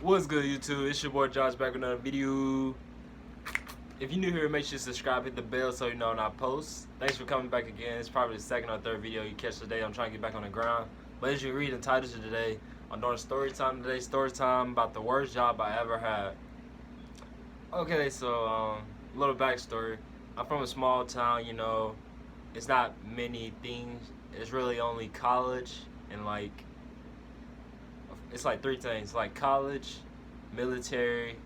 What's good, YouTube? It's your boy Josh back with another video. If you're new here, make sure you subscribe, hit the bell so you know when I post. Thanks for coming back again. It's probably the second or third video you catch today. I'm trying to get back on the ground. But as you read the title of today, I'm doing story time today. Story time about the worst job I ever had. Okay, so a little backstory. I'm from a small town. It's not many things. It's really only college and it's like three things, like college, military,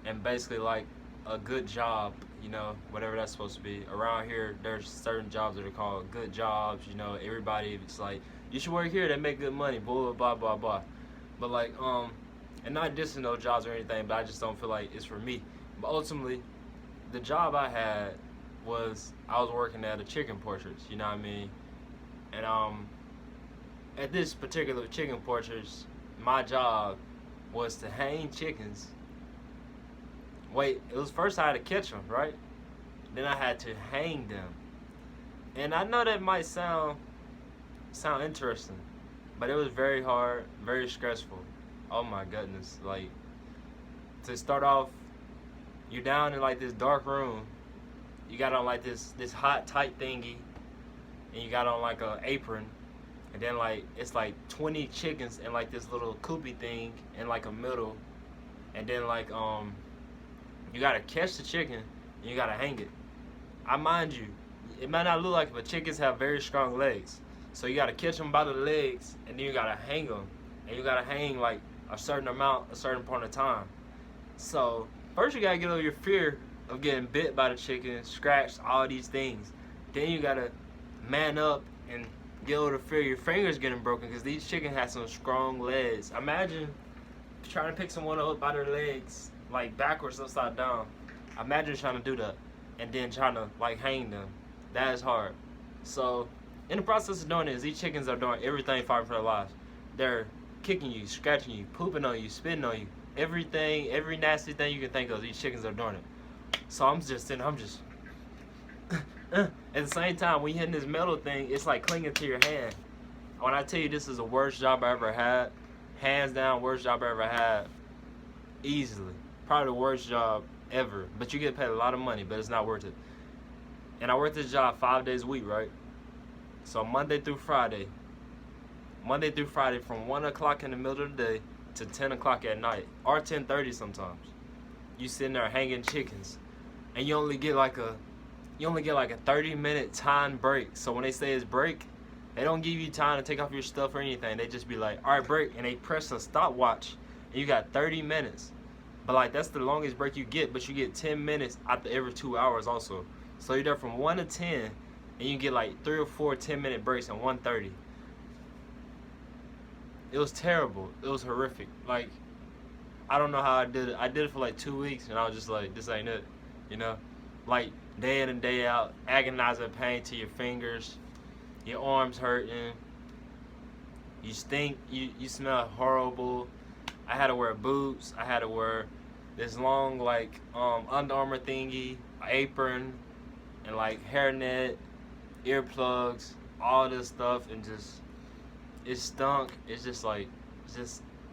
and basically like a good job, whatever that's supposed to be. Around here, there's certain jobs that are called good jobs. Everybody, it's like you should work here. They make good money. Blah blah blah blah blah. But and not dissing those jobs or anything, but I just don't feel like it's for me. But ultimately, the job I had was I was working at a chicken portress. You know what I mean? And at this particular chicken portress, my job was to hang chickens. Wait, it was first I had to catch them, right? Then I had to hang them. And I know that might sound interesting, but it was very hard, very stressful. Oh my goodness. Like, to start off, you're down in like this dark room. You got on like this hot tight thingy, and you got on like a apron. And then like it's like 20 chickens in like this little coopy thing in like a middle. And then you gotta catch the chicken and you gotta hang it. I mind you, it might not look like it, but chickens have very strong legs. So you gotta catch them by the legs and then you gotta hang them. And you gotta hang like a certain amount, a certain point of time. So first you gotta get over your fear of getting bit by the chicken, scratched, all these things. Then you gotta man up and get over the fear your fingers getting broken because these chickens have some strong legs. Imagine trying to pick someone up by their legs, like backwards, upside down. Imagine trying to do that and then trying to like hang them. That is hard. So in the process of doing this, these chickens are doing everything fighting for their lives. They're kicking you, scratching you, pooping on you, spitting on you. Everything, every nasty thing you can think of, these chickens are doing it. So I'm just at the same time, when you hitting this metal thing, it's like clinging to your hand. When I tell you this is the worst job I ever had, hands down, worst job I ever had, easily. Probably the worst job ever. But you get paid a lot of money, but it's not worth it. And I worked this job 5 days a week, right? So Monday through Friday from 1 o'clock in the middle of the day to 10 o'clock at night, or 10:30 sometimes. You sitting there hanging chickens, and you only get like a 30-minute time break. So when they say it's break, they don't give you time to take off your stuff or anything. They just be like, all right, break, and they press a stopwatch, and you got 30 minutes. But like that's the longest break you get, but you get 10 minutes after every 2 hours also. So you're there from 1 to 10, and you get like 3 or 4 10-minute breaks in 1:30. It was terrible. It was horrific. Like, I don't know how I did it. I did it for like 2 weeks, and I was just like, this ain't it, Like, day in and day out, agonizing pain to your fingers, your arms hurting, you stink, you smell horrible. I had to wear boots, I had to wear this long like Under Armour thingy, apron, and like hairnet, earplugs, all this stuff, and just it stunk. It's just like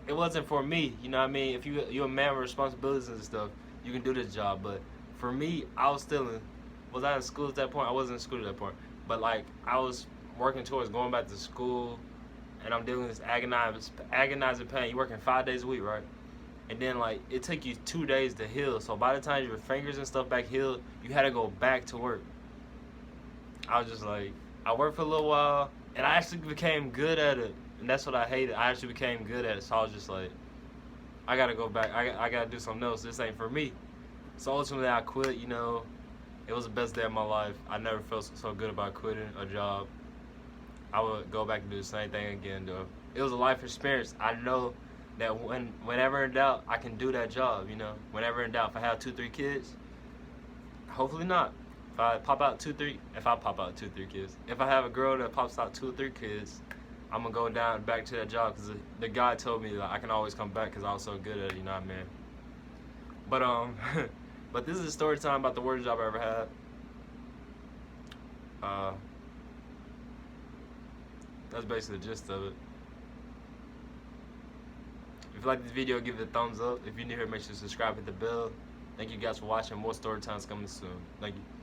it wasn't for me, you know what I mean? If you're a man with responsibilities and stuff, you can do this job, but for me, I was I in school at that point? I wasn't in school at that point. But like I was working towards going back to school, and I'm dealing with this agonizing pain. You're working 5 days a week, right? And then like it took you 2 days to heal. So by the time your fingers and stuff back healed, you had to go back to work. I was just like, I worked for a little while, and I actually became good at it. And that's what I hated. I actually became good at it. So I was just like, I gotta go back. I gotta do something else. This ain't for me. So ultimately I quit, It was the best day of my life. I never felt so good about quitting a job. I would go back and do the same thing again, though. It was a life experience. I know that whenever in doubt, I can do that job, Whenever in doubt, if I have 2, 3 kids, hopefully not. If I pop out 2, 3 kids. If I have a girl that pops out 2 or 3 kids, I'm going to go back to that job because the guy told me that I can always come back because I was so good at it, you know what I mean? But, but this is a story time about the worst job I ever had. That's basically the gist of it. If you like this video, give it a thumbs up. If you're new here, make sure to subscribe, hit the bell. Thank you guys for watching. More story times coming soon. Thank you.